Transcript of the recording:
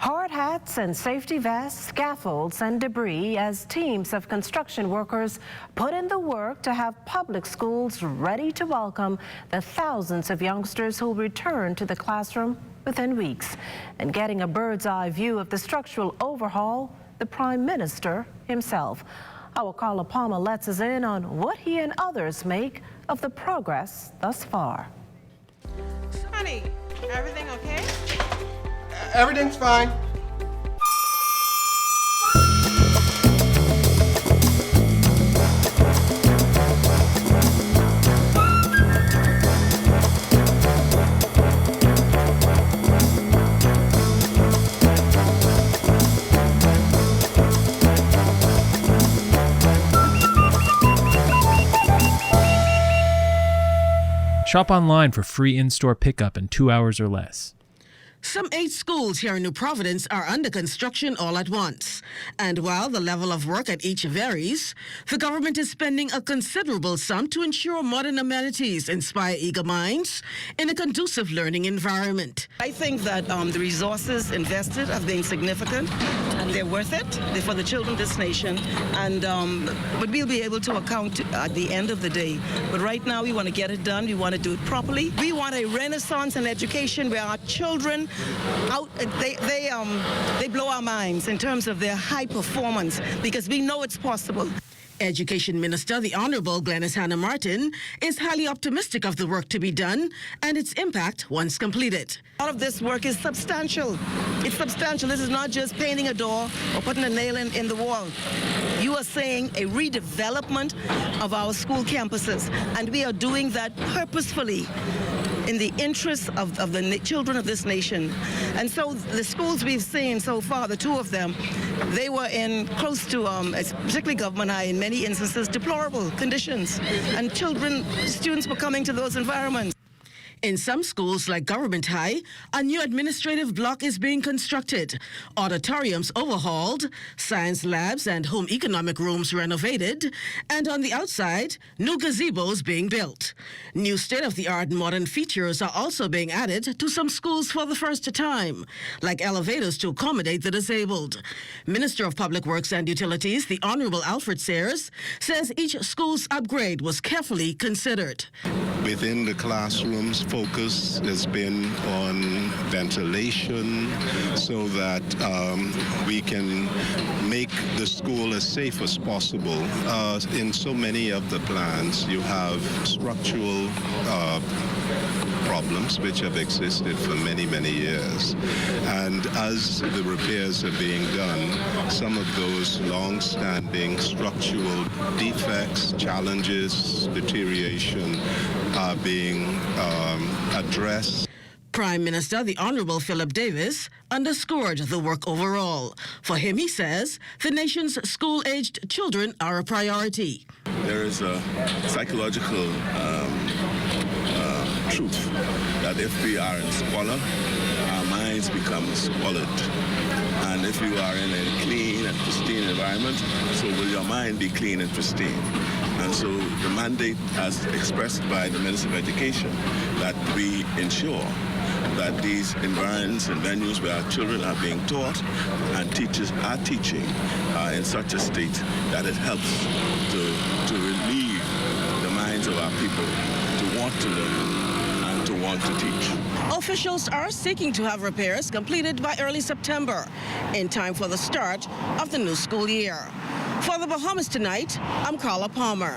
Hard hats and safety vests, scaffolds and debris as teams of construction workers put in the work to have public schools ready to welcome the thousands of youngsters who return to the classroom within weeks. And getting a bird's eye view of the structural overhaul, the Prime Minister himself. Our Carla Palmer lets us in on what he and others make of the progress thus far. Honey, everything okay? Everything's fine. Shop online for free in-store pickup in 2 hours or less. Some 8 schools here in New Providence are under construction all at once. And while the level of work at each varies, the government is spending a considerable sum to ensure modern amenities inspire eager minds in a conducive learning environment. I think that the resources invested have been significant. They're worth it. They're for the children of this nation. And but we'll be able to account at the end of the day. But right now we want to get it done. We want to do it properly. We want a renaissance in education where our children they blow our minds in terms of their high performance, because we know it's possible. Education Minister, the Honorable Glenys Hannah Martin, is highly optimistic of the work to be done and its impact once completed. All of this work is substantial. It's substantial. This is not just painting a door or putting a nail in the wall. You are saying a redevelopment of our school campuses, and we are doing that purposefully in the interests of the children of this nation. And so the schools we've seen so far, the 2 of them, they were in close to, particularly Government High, in many instances, deplorable conditions. And students were coming to those environments. In some schools like Government High, a new administrative block is being constructed, auditoriums overhauled, science labs and home economic rooms renovated, and on the outside, new gazebos being built. New state-of-the-art modern features are also being added to some schools for the first time, like elevators to accommodate the disabled. Minister of Public Works and Utilities, the Honorable Alfred Sayers, says each school's upgrade was carefully considered. Within the classrooms, focus has been on ventilation so that we can make the school as safe as possible. In so many of the plans, you have structural problems which have existed for many, many years. And as the repairs are being done, some of those long-standing structural defects, challenges, deterioration are being addressed. Prime Minister, the Honorable Philip Davis, underscored the work overall. For him, he says, the nation's school-aged children are a priority. There is a psychological truth that if we are in squalor, our minds become squalid. And if you are in a clean and pristine environment, so will your mind be clean and pristine. And so the mandate, as expressed by the Minister of Education, that we ensure that these environments and venues where our children are being taught and teachers are teaching are in such a state that it helps to relieve the minds of our people to want to learn and to want to teach. Officials are seeking to have repairs completed by early September, in time for the start of the new school year. For the Bahamas Tonight, I'm Carla Palmer.